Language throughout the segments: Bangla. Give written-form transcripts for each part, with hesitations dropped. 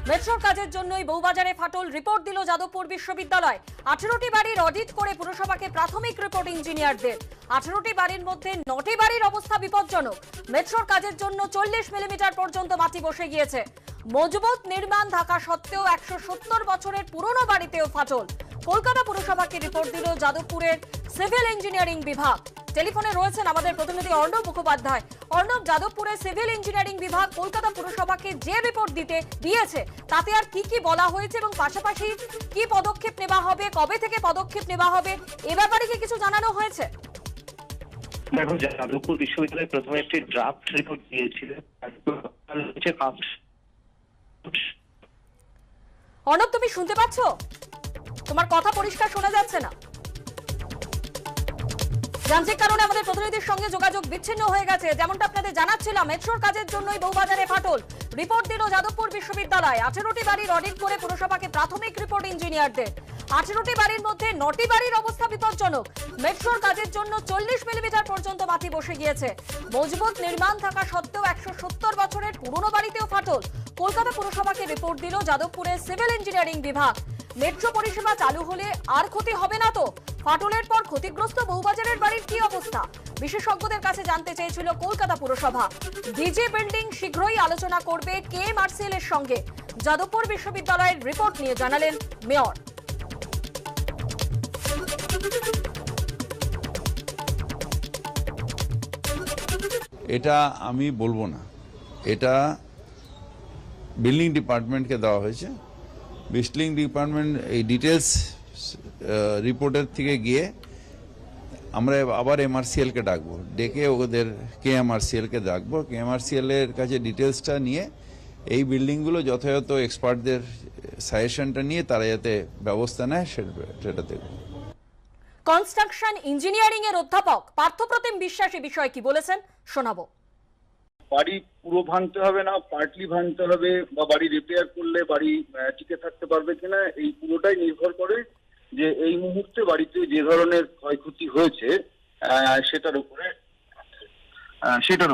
মেট্রোর কাজের জন্যই বউবাজারে ফাটল, রিপোর্ট দিল যাদবপুর বিশ্ববিদ্যালয়। 18টি বাড়ির অডিট করে পুরসভাকে প্রাথমিক রিপোর্ট ইঞ্জিনিয়ারদের। 18টি বাড়ির মধ্যে 9টি বাড়ির অবস্থা বিপজ্জনক। মেট্রোর কাজের জন্য 40 মিলিমিটার পর্যন্ত মাটি বসে গিয়েছে। মজবুত নির্মাণ থাকা সত্ত্বেও 170 বছরের পুরনো বাড়িতেও ফাটল। কলকাতা পুরসভাকে রিপোর্ট দিল যাদবপুরের সিভিল ইঞ্জিনিয়ারিং বিভাগ। টেলিফোনে রয়েছেন আমাদের প্রতিনিধি অর্ণব মুখোপাধ্যায়। অর্ণব, যাদবপুরের সিভিল ইঞ্জিনিয়ারিং বিভাগ কলকাতা পুরসভাকে যে রিপোর্ট দিয়েছে তাতে আর কি বলা হয়েছে এবং পাশাপাশি কি পদক্ষেপ নেওয়া হবে, কবে থেকে পদক্ষেপ নেওয়া হবে, এ ব্যাপারে কি কিছু জানানো হয়েছে? দেখো, যাদবপুর বিশ্ববিদ্যালয় প্রথমে একটি ড্রাফট রিপোর্ট দিয়েছিল। অর্ণব, তুমি শুনতে পাচ্ছ? তোমার কথা পরিষ্কার শোনা যাচ্ছে না। যান্ত্রিক কারণে আমাদের প্রতিনিধির সঙ্গে যোগাযোগ বিচ্ছিন্ন হয়ে গেছে। যেমনটা আপনাদের জানাচ্ছিলাম, মেট্রোর কাজের জন্যই বউবাজারে ফাটল, রিপোর্ট দিল যাদবপুর বিশ্ববিদ্যালয়। 18টি বাড়ির অডিট করে পুরসভাকে প্রাথমিক রিপোর্ট ইঞ্জিনিয়ারদের। 18টি বাড়ির মধ্যে 9টি বাড়ির অবস্থা বিপজ্জনক। মেট্রোর কাজের জন্য 40 মিলিমিটার পর্যন্ত মাটি বসে গিয়েছে। মজবুত নির্মাণ থাকা সত্ত্বেও 170 বছরের পুরনো বাড়িতেও ফাটল। কলকাতা পুরসভাকে রিপোর্ট দিল যাদবপুরের সিভিল ইঞ্জিনিয়ারিং বিভাগ। মেট্রো পরিষেবা চালু হলে আর ক্ষতি হবে না তো? ফাটলের পর ক্ষতিগ্রস্ত বউবাজারের বাড়ির কি অবস্থা? বিশেষজ্ঞদের কাছে জানতে চেয়েছিল কলকাতা পুরসভা। ডিজি বিল্ডিং শীঘ্রই আলোচনা করবে কেএমআরসিএল এর সঙ্গে। যাদবপুর বিশ্ববিদ্যালয়ের রিপোর্ট নিয়ে জানালেন মেয়র। এটা আমি বলবো না, এটা বিল্ডিং ডিপার্টমেন্টকে দেওয়া হয়েছে। বিল্ডিং ডিপার্টমেন্ট এই ডিটেলস রিপোর্টের থেকে গিয়ে আমরা আবার এমআরসিএলকে ডাকবো, ডেকে ওদের কেএমআরসিএলকে ডাকবো। কেএমআরসিএল এর কাছে ডিটেলসটা নিয়ে এই বিল্ডিংগুলো যথাযথ এক্সপার্টদের সাজেশনটা নিয়ে তারা যাতে ব্যবস্থা নেয় সেটা দেখব। কনস্ট্রাকশন ইঞ্জিনিয়ারিং এর অধ্যাপক পার্থপ্রতিম বিশ্বাস এই বিষয়ে কি বলেছেন শোনাবো। বাড়ি পুরো ভাঙতে হবে না, পার্টলি ভাঙতে হবে, বা বাড়ি রিপেয়ার করলে বাড়ি টিকে থাকতে পারবে কিনা, এই পুরোটাই নির্ভর করে যে এই মুহূর্তে বাড়িতে যে ধরনের ক্ষয়ক্ষতি হয়েছে সেটার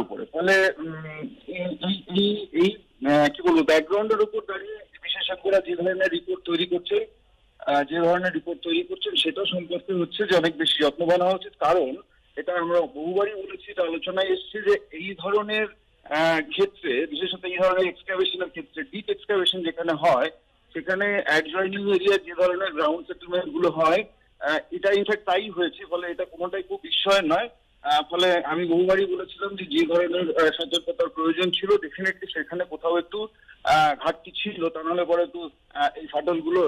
উপরে ফলে এই কি বলবো ব্যাকগ্রাউন্ডের উপর দাঁড়িয়ে বিশেষজ্ঞরা যে ধরনের রিপোর্ট তৈরি করছেন সেটা সম্পর্কে হচ্ছে যে অনেক বেশি যত্নবান হওয়া উচিত। কারণ এটা আমরা বহুবারই বলেছি, এটা আলোচনায় এসেছে যে এই ধরনের ক্ষেত্রে, বিশেষত এই ধরনের এক্সকাভেশনের ক্ষেত্রে, ডিপ এক্সকাভেশন যেখানে হয় সেখানে অ্যাডজয়নিং এরিয়া যে ধরনের গ্রাউন্ড সেটেলমেন্ট গুলো হয়, এটা ইনফ্যাক্ট তাই হয়েছে। ফলে এটা কোনোটাই খুব বিস্ময়ের নয়। ফলে আমি বহুবারই বলেছিলাম যে ধরনের সতর্কতার প্রয়োজন ছিল, ডেফিনেটলি সেখানে কোথাও একটু ঘাটতি ছিল, তা নাহলে পরে তো এই ফাটলগুলো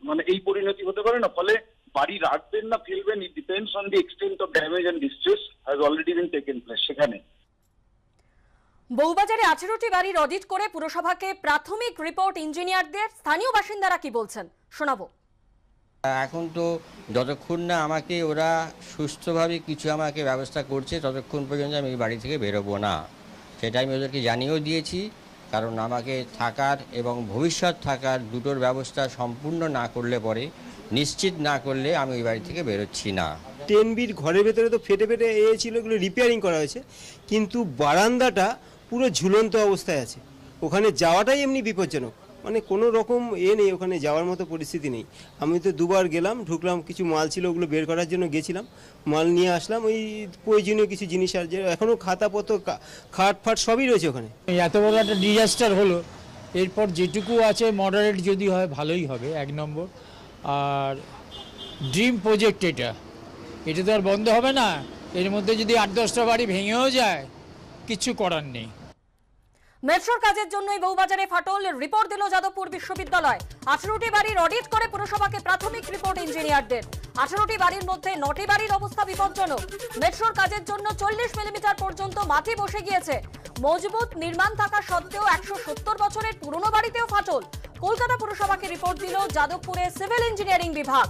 মানে এই পরিণতি হতে পারে না। ফলে বাড়ি রাখবেন না ফেলবেন, it depends on the extent of damage and distress has already been taken place. সেখানে বউবাজারে 18টি বাড়ির অডিট করে পুরসভাকে প্রাথমিক রিপোর্ট ইঞ্জিনিয়ারদের। স্থানীয় বাসিন্দারা কি বলছেন শোনাবো। এখন তো যতক্ষণ না আমাকে ওরা সুস্থভাবে কিছু আমাকে ব্যবস্থা করছে ততক্ষণ পর্যন্ত আমি এই বাড়ি থেকে বেরোবো না, সেটা আমি ওদেরকে জানিয়েও দিয়েছি। কারণ আমাকে থাকার এবং ভবিষ্যৎ থাকার দুটোর ব্যবস্থা সম্পূর্ণ না করলে পরে, নিশ্চিত না করলে আমি ওই বাড়ি থেকে বেরোচ্ছি না। 10 বিট ঘরের ভেতরে তো ফেটে ছিল, এগুলো রিপেয়ারিং করা হয়েছে, কিন্তু বারান্দাটা পুরো ঝুলন্ত অবস্থায় আছে। ওখানে যাওয়াটাই এমনি বিপজ্জনক, মানে কোনো রকম নেই, ওখানে যাওয়ার মতো পরিস্থিতি নেই। আমি তো দুবার গেলাম, ঢুকলাম, কিছু মাল ছিল ওগুলো বের করার জন্য গেছিলাম, মাল নিয়ে আসলাম, ওই প্রয়োজনীয় কিছু জিনিস আর যে এখনও খাতাপত্র খাট ফাট সবই রয়েছে ওখানে। এত বড় একটা ডিজাস্টার হলো, এরপর যেটুকু আছে মডারেট যদি হয় ভালোই হবে 1 নম্বর। আর ড্রিম প্রজেক্ট এটা তো আর বন্ধ হবে না। এর মধ্যে যদি 8-10টা বাড়ি ভেঙেও যায় কিছু করার নেই। মেট্রোর কাজের জন্যই বউবাজারে ফাটল, রিপোর্ট দিল যাদবপুর বিশ্ববিদ্যালয়। 18টি বাড়ির অডিট করে পুরসভাকে প্রাথমিক রিপোর্ট ইঞ্জিনিয়ারদের। 18টি বাড়ির মধ্যে 9টি বাড়ির অবস্থা বিপজ্জনক। মেট্রোর কাজের জন্য 40 মিলিমিটার পর্যন্ত মাটি বসে গিয়েছে। মজবুত নির্মাণ থাকা সত্ত্বেও 170 বছরের পুরনো বাড়িতেও ফাটল। কলকাতা পুরসভাকে রিপোর্ট দিল যাদবপুরের সিভিল ইঞ্জিনিয়ারিং বিভাগ।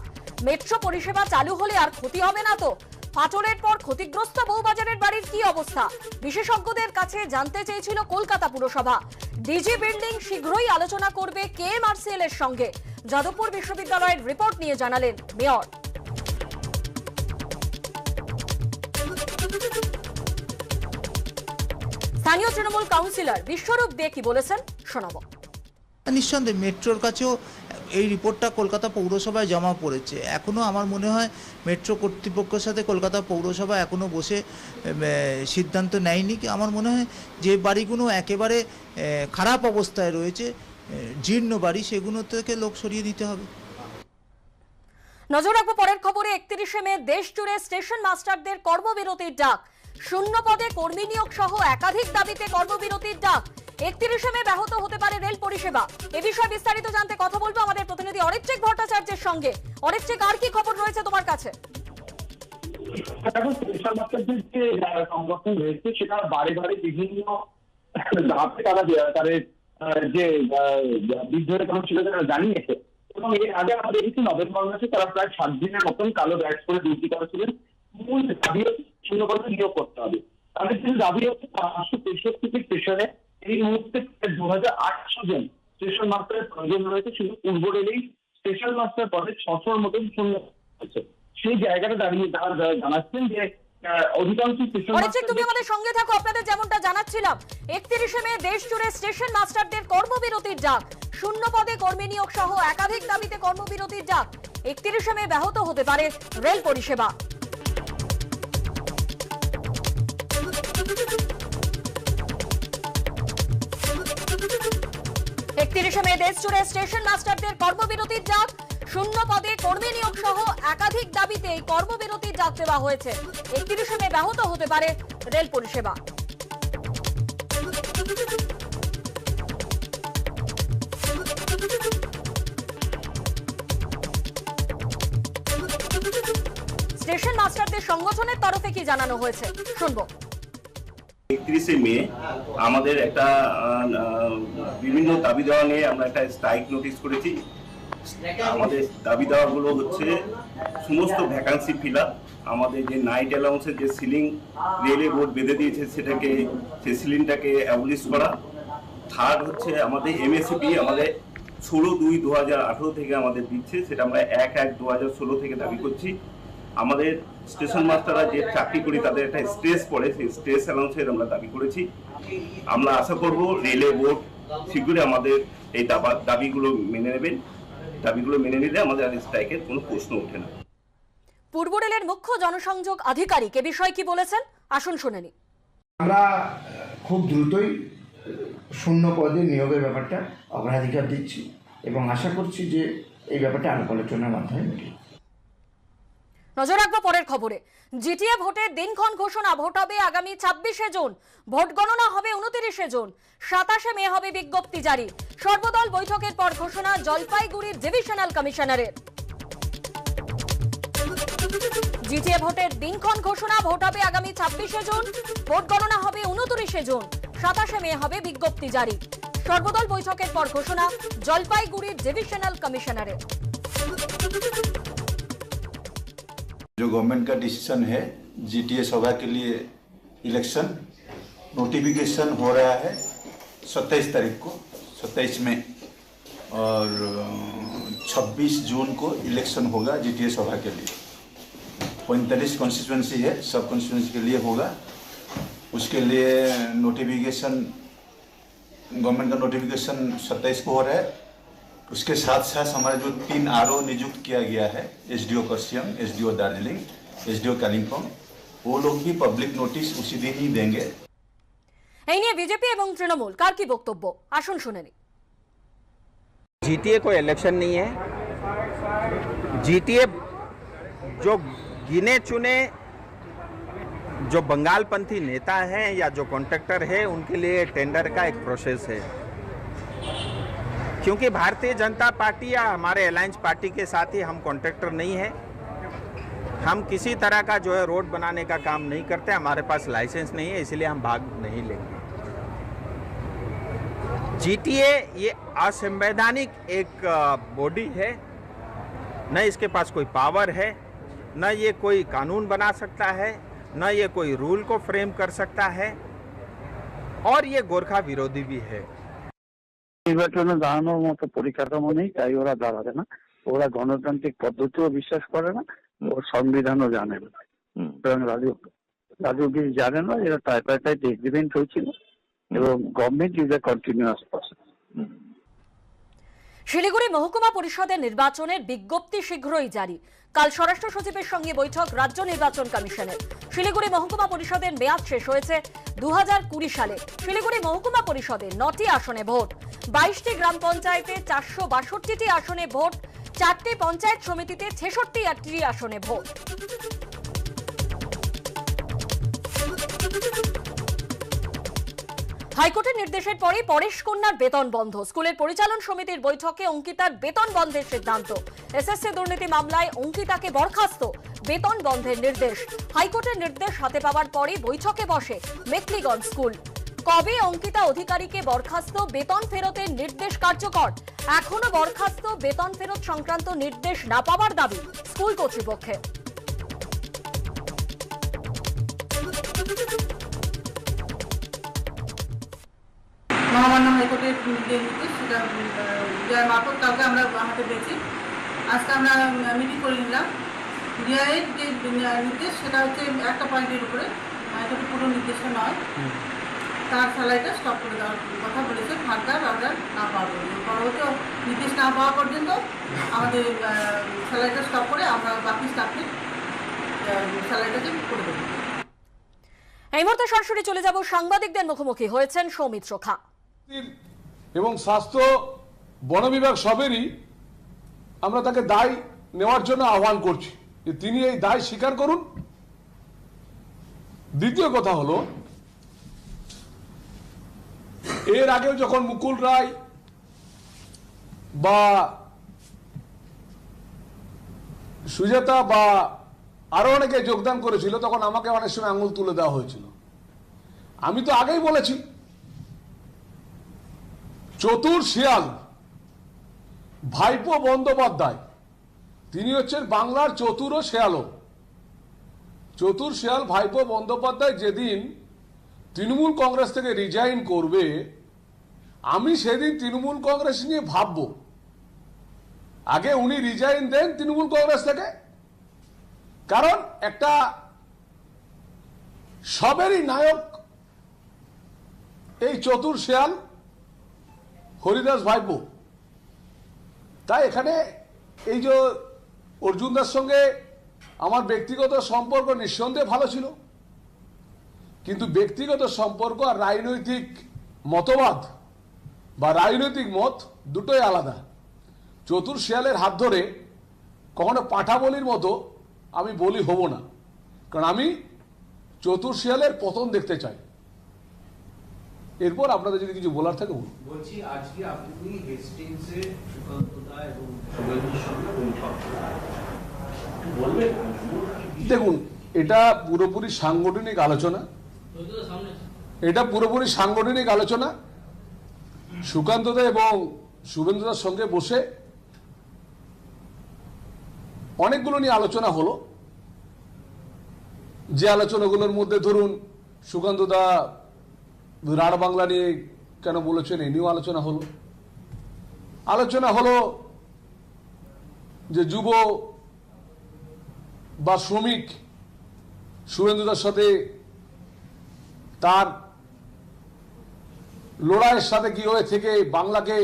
মেট্রো পরিষেবা চালু হলে আর ক্ষতি হবে না তো? ফাটলের পর ক্ষতিগ্রস্ত বউবাজারের বাড়ির কি অবস্থা? বিশেষজ্ঞদের কাছে জানতে চেয়েছিল কলকাতা পুরসভা। ডিজি বিল্ডিং শীঘ্রই আলোচনা করবে কেএমআরসিএল এর সঙ্গে। যাদবপুর বিশ্ববিদ্যালয়ের রিপোর্ট নিয়ে জানালেন মেয়র। স্থানীয় তৃণমূল কাউন্সিলর বিশ্বরূপ দে কি বলেছেন শোনাবো। নিঃসন্দেহে মেট্রোর কাছেও এই রিপোর্টটা কলকাতা পৌরসভায় জমা পড়েছে। এখনও আমার মনে হয় মেট্রো কর্তৃপক্ষের সাথে কলকাতা পৌরসভা এখনও বসে সিদ্ধান্ত নেয়নি। আমার মনে হয় যে বাড়িগুলো একেবারে খারাপ অবস্থায় রয়েছে, জীর্ণ বাড়ি, সেগুলো থেকে লোক সরিয়ে দিতে হবে। নজর রাখবো পরের খবরে। 31শে মে দেশ জুড়ে স্টেশন মাস্টারদের কর্মবিরতির ডাক। শূন্য পদে কর্মী নিয়োগ সহ একাধিক দাবিতে কর্মবিরতির ডাক। 31শে মে ব্যাহত হতে পারে রেল পরিষেবা। এ বিষয়ে বিস্তারিত জানতে কথা বলবো আমাদের প্রতিনিধি অরিত্রিক ভট্টাচার্যের সঙ্গে। অরিত্রিক, আর কি খবর রয়েছে তোমার কাছে? স্টেশন মাস্টারদের যে সংগঠন রয়েছে সেটা বারে বারে বিভিন্ন ধাপে তারা তাদের যে বিদ্রোহের ছিল তারা জানিয়েছে। এবং এর আগে আমরা দেখেছি নভেম্বর মাসে তারা প্রায় 7 দিনের মতন কালো ব্যাচ করে ডিউটি করেছিলেন। মূল দাবি শূন্য পদে নিয়োগ করতে হবে। তাদের যে দাবি হচ্ছে 563টি স্টেশনে এই মুহূর্তে 2800 জন স্টেশন মাস্টারের প্রয়োজন রয়েছে। শুধু পূর্ব রেলেই স্টেশন মাস্টার পদে 600-র মতন শূন্য হয়েছে। সেই জায়গাটা দাঁড়িয়ে তারা জানাচ্ছেন যে অধিকাংশ স্টেশন মাস্টার। তুমি আমাদের সঙ্গে থাকো। আপনাদের যেমনটা জানাচ্ছিলাম, 31শে মে দেশ জুড়ে স্টেশন মাস্টারদের কর্মবিরতির ডাক। শূন্য পদে কর্মী নিয়োগ সহ একাধিক দাবিতে কর্মবিরতির ডাক। 31শে মে ব্যাহত হতে পারে রেল পরিষেবা। মে দেশ জুড়ে স্টেশন মাস্টারদের কর্মবিরতির ডাক। শূন্য পদে কর্মী নিয়োগ সহ একাধিক দাবিতে এই কর্মবিরতির ডাক দেওয়া হয়েছে। 31শে মে ব্যাহত হতে পারে রেল পরিষেবা। স্টেশন মাস্টারদের সংগঠনের তরফে কি জানানো হয়েছে শুনবো। 31শে মে আমাদের একটা বিভিন্ন দাবি দেওয়া নিয়ে আমরা একটা স্ট্রাইক নোটিশ করেছি। আমাদের দাবি দেওয়াগুলো হচ্ছে সমস্ত ভ্যাকান্সি ফিল আপ, আমাদের যে নাইট অ্যালাউন্সের যে সিলিং রেলে বোর্ড বেঁধে দিয়েছে সেটাকে, সেই সিলিংটাকে অ্যাবলিশ করা। থার্ড হচ্ছে আমাদের এমএসপি আমাদের 16/2/2018 থেকে আমাদের দিচ্ছে, সেটা আমরা 1/1/2016 থেকে দাবি করছি। আমাদের স্টেশন মাস্টাররা যে চাকরি করি তাদের একটা স্ট্রেস পড়ে, সেই স্ট্রেস অ্যালাউন্সের আমরা দাবি করেছি। আমরা আশা করব রেলে বোর্ড শীঘ্রই আমাদের এই দাবিগুলো মেনে নেবেন। দাবিগুলো মেনে নিলে আমাদের আর স্ট্রাইকের কোনো প্রশ্ন ওঠে না। পূর্ব রেলের মুখ্য জনসংযোগ আধিকারিক এ বিষয়ে কি বলেছেন, আসুন শুনে নিই। আমরা খুব দ্রুতই শূন্য পদে নিয়োগের ব্যাপারটা অগ্রাধিকার দিচ্ছি এবং আশা করছি যে এই ব্যাপারটা আলাপ আলোচনার মাধ্যমে মিটবে। নজর রাখবো পরের খবরে। জিটিএ ভোটের দিনক্ষণ ঘোষণা। ভোট হবে আগামী 26শে জুন। ভোট গণনা হবে 29শে জুন। 27শে মে হবে বিজ্ঞপ্তি জারি। সর্বদল বৈঠকের পর ঘোষণা জলপাইগুড়ির ডিভিশনাল কমিশনারের। জিটিএ ভোটের দিনক্ষণ ঘোষণা। ভোট হবে আগামী 26শে জুন। ভোট গণনা হবে 29শে জুন। 27শে মে হবে বিজ্ঞপ্তি জারি। সর্বদল বৈঠকের পর ঘোষণা জলপাইগুড়ির ডিভিশনাল কমিশনারের। जो गवर्नमेंट का डिसीजन है जीटीए सभा के लिए इलेक्शन नोटिफिकेशन हो रहा है 27 तारीख को, 27 में, और 26 जून को इलेक्शन होगा जीटीए सभा के लिए। 45 कॉन्स्टिट्यूंसी है, सब कॉन्स्टिट्यूंसी के लिए होगा। उसके लिए नोटिफिकेशन, गवर्नमेंट का नोटिफिकेशन 27 को हो रहा है। उसके साथ साथ हमारे जो 3 आरओ नियुक्त किया गया है, SDO Kurseong, SDO Darjeeling, SDO Kalimpong, वो लोग भी पब्लिक नोटिस उसी दिन ही देंगे। এই নিয়ে বিজেপি এবং তৃণমূল কার কি বক্তব্য, আসুন শুনে নিই। जीटीए कोई इलेक्शन नहीं है। जीटीए जो गिने चुने जो बंगालपंथी नेता हैं या जो कॉन्ट्रैक्टर है उनके लिए टेंडर का एक प्रोसेस है। क्योंकि भारतीय जनता पार्टी या हमारे अलायंस पार्टी के साथ ही हम कॉन्ट्रैक्टर नहीं है। हम किसी तरह का जो है रोड बनाने का काम नहीं करते, हमारे पास लाइसेंस नहीं है, इसलिए हम भाग नहीं लेंगे। जीटीए ये असंवैधानिक एक बॉडी है, न इसके पास कोई पावर है, न ये कोई कानून बना सकता है, न ये कोई रूल को फ्रेम कर सकता है, और ये गोरखा विरोधी भी है। নির্বাচনে দাঁড়ানোর মতো পরিকাঠামো নেই, তাই ওরা দাঁড়াবে না। ওরা গণতান্ত্রিক পদ্ধতিও বিশ্বাস করে না, ও সংবিধানও জানে না। রাজু গিরি জানে না, এরা ট্রাইপার্টাইট এগ্রিমেন্ট হয়েছিল এবং government is a continuous process. Siliguri মহকুমা পরিষদের নির্বাচনের বিজ্ঞপ্তি শীঘ্রই জারি। কাল স্বরাষ্ট্র সচিবের সঙ্গে বৈঠক রাজ্য নির্বাচন কমিশনের। শিলিগুড়ি মহকুমা পরিষদের মেয়াদ শেষ হয়েছে 2020 সালে। শিলিগুড়ি মহকুমা পরিষদে 9টি আসনে ভোট, 22টি গ্রাম পঞ্চায়েতে 462টি আসনে ভোট, 4টি পঞ্চায়েত সমিতিতে 66টি আসনে ভোট। হাইকোর্টের নির্দেশের পরে পরেশ কন্যার বেতন বন্ধ। স্কুলের পরিচালন সমিতির বৈঠকে অঙ্কিতার বেতন বন্ধের সিদ্ধান্ত। এসএসসি দুর্নীতি মামলায় অঙ্কিতাকে বরখাস্ত, বেতন বন্ধের নির্দেশ। হাইকোর্টের নির্দেশ হাতে পাওয়ার পরে বৈঠকে বসে মেখলিগঞ্জ স্কুল। কবে অঙ্কিতা অধিকারীকে বরখাস্ত, বেতন ফেরতের নির্দেশ কার্যকর? এখনো বরখাস্ত, বেতন ফেরত সংক্রান্ত নির্দেশ না পাওয়ার দাবি স্কুল কর্তৃপক্ষের। মহামান্য হাইকোর্টের যে নির্দেশ সেটা ডিআই মারফত কাউকে আমরা হাতে পেয়েছি। আজকে আমরা মিটিং করে নিলাম। ডিআইয়ের যে নির্দেশ সেটা হচ্ছে একটা পয়েন্টের উপরে, এটা পুরো নির্দেশটা নয়, তার স্যালারিটা স্টপ করে দেওয়ার কথা বলেছে ফার্দার অর্ডার না পাওয়া পর্যন্ত। পরবর্তী নির্দেশ না পাওয়া পর্যন্ত আমাদের স্যালারিটা স্টপ করে আমরা বাকি স্টাফকে স্যালারিটাকে করে দেবো। এই মুহূর্তে সরাসরি চলে যাব সাংবাদিকদের মুখোমুখি হয়েছেন সৌমিত্র খা। এবং স্বাস্থ্য বন বিভাগ সবেরই আমরা তাকে দায় নেওয়ার জন্য আহ্বান করছি যে তিনি এই দায় স্বীকার করুন। দ্বিতীয় কথা হলো, এর আগেও যখন মুকুল রায় বা সুজাতা বা আরো অনেকে যোগদান করেছিল, তখন আমাকে অনেক সময় আঙুল তুলে দেওয়া হয়েছিল। আমি তো আগেই বলেছি, চতুর শিয়াল ভাইপো বন্দ্যোপাধ্যায় তিনি হচ্ছেন বাংলার চতুর ও শিয়ালও। চতুর শিয়াল ভাইপো বন্দ্যোপাধ্যায় যেদিন তৃণমূল কংগ্রেস থেকে রিজাইন করবে, আমি সেদিন তৃণমূল কংগ্রেস নিয়ে ভাববো। আগে উনি রিজাইন দেন তৃণমূল কংগ্রেস থেকে, কারণ একটা সবেরই নায়ক এই চতুর শিয়াল হরিদাস ভাইপো। তাই এখানে এই যে অর্জুন দার সঙ্গে আমার ব্যক্তিগত সম্পর্ক নিঃসন্দেহে ভালো ছিল, কিন্তু ব্যক্তিগত সম্পর্ক আর রাজনৈতিক মতবাদ বা রাজনৈতিক মত দুটোই আলাদা। চতুর শিয়ালের হাত ধরে কখনো পাঁঠা বলির মতো আমি বলি হব না, কারণ আমি চতুর শিয়ালের পতন দেখতে চাই। এরপর আপনাদের যদি কিছু বলার থাকে বলুন। বলছি, আজকে আপনি হেস্টিংসে সুকান্তদা এবং শুভেন্দুর সঙ্গে বৈঠক বলবেন? দেখুন, এটা পুরোপুরি সাংগঠনিক আলোচনা, এটা পুরোপুরি সাংগঠনিক আলোচনা। সুকান্তদা এবং শুভেন্দুদার সঙ্গে বসে অনেকগুলো নিয়ে আলোচনা হলো। যে আলোচনাগুলোর মধ্যে ধরুন, সুকান্তদা রাঢ় বাংলা নিয়ে কেন বলেছেন এ নিয়েও আলোচনা হলো। আলোচনা হলো যে যুব বা শ্রমিক শুভেন্দুদার সাথে তার লড়াইয়ের সাথে কিভাবে থেকে বাংলাকে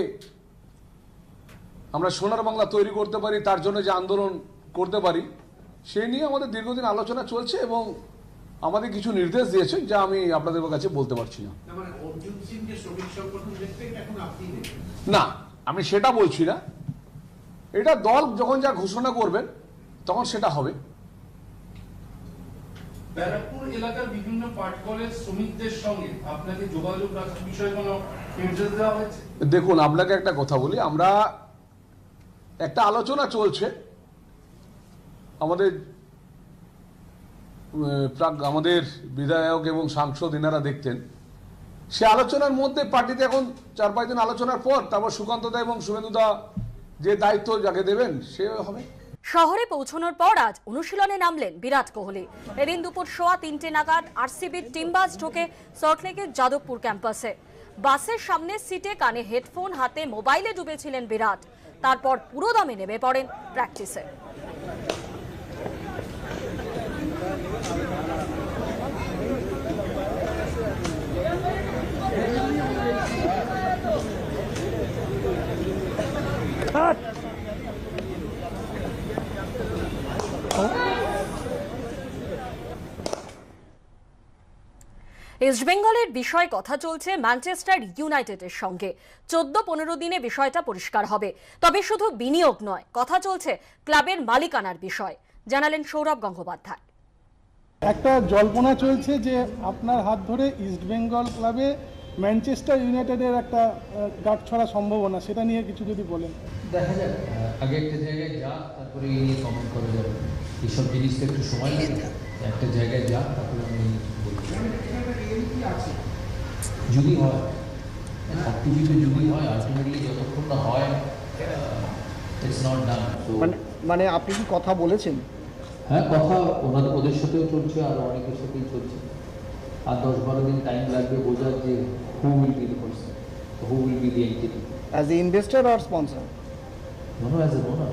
আমরা সোনার বাংলা তৈরি করতে পারি, তার জন্য যে আন্দোলন করতে পারি, সেই নিয়ে আমাদের দীর্ঘদিন আলোচনা চলছে এবং আমাদের কিছু নির্দেশ দিয়েছে যা আমি আপনাদের কাছে বলতে পারছি না। না, আমি সেটা বলছি না। এটা দল যখন যা ঘোষণা করবেন তখন সেটা হবে। ব্যারাকপুর এলাকার বিভিন্ন পাট কলেজ শ্রমিকদের সঙ্গে আপনাকে যোগাযোগ রাখার বিষয়ে কোনো নির্দেশ দেওয়া হয়েছে? দেখুন, আপনাকে একটা কথা বলি, আমরা একটা আলোচনা চলছে আমাদের আমাদের বিধায়ক এবং সাংসদ এনারা দেখতেন। সে আলোচনার মধ্যে পার্টিতে এখন 4-5 দিন আলোচনার পর তারপর সুকান্তদা এবং শুভেন্দুদা যে দায়িত্ব যাকে দেবেন সে হবে। শহরে পৌঁছানোর পর আজ অনুশীলনে নামলেন বিরাট কোহলি। এদিন দুপুর 3:15 নাগাদ আরসিবির টিম বাস ঢোকে সল্টলেকের যাদবপুর ক্যাম্পাসে। বাসের সামনে সিটে কানে হেডফোন, হাতে মোবাইলে ডুবেছিলেন বিরাট। তারপর পুরোদমে নেমে পড়েন প্র্যাকটিসে। ইস্টবেঙ্গলের বিষয়ে কথা চলছে ম্যানচেস্টার ইউনাইটেডের সঙ্গে। 14-15 দিনে বিষয়টা পরিষ্কার হবে। তবে শুধু বিনিয়োগ নয়, কথা চলছে ক্লাবের মালিকানার বিষয়, জানালেন সৌরভ গঙ্গোপাধ্যায়। একটা জল্পনা চলছে যে আপনার হাত ধরে ইস্টবেঙ্গল ক্লাবে ম্যানচেস্টার ইউনাইটেডের একটা গাঁট ছড়া সম্ভাবনা, সেটা নিয়ে কিছু যদি বলেন। দেখা যাক, আগে একটা জায়গায় যাক, তারপরে এই নিয়ে কমেন্ট করা যাবে। এইসব জিনিসটা একটু সময় লাগে, একটা জায়গায় যাক, তারপরে আমি যদি হয় সব কিছুতে যদি হয়, আলটিমেটলি যতক্ষণ না হয় ইটস নট ডান। মানে আপনি কি কথা বলেছেন? হ্যাঁ, কথা ওদের সাথেও চলছে, আর অনেকের সাথেই চলছে। আর 10-12 দিন টাইম লাগবে বোঝার যে who will be the person, who will be the entity. As a investor or sponsor? No, as a owner.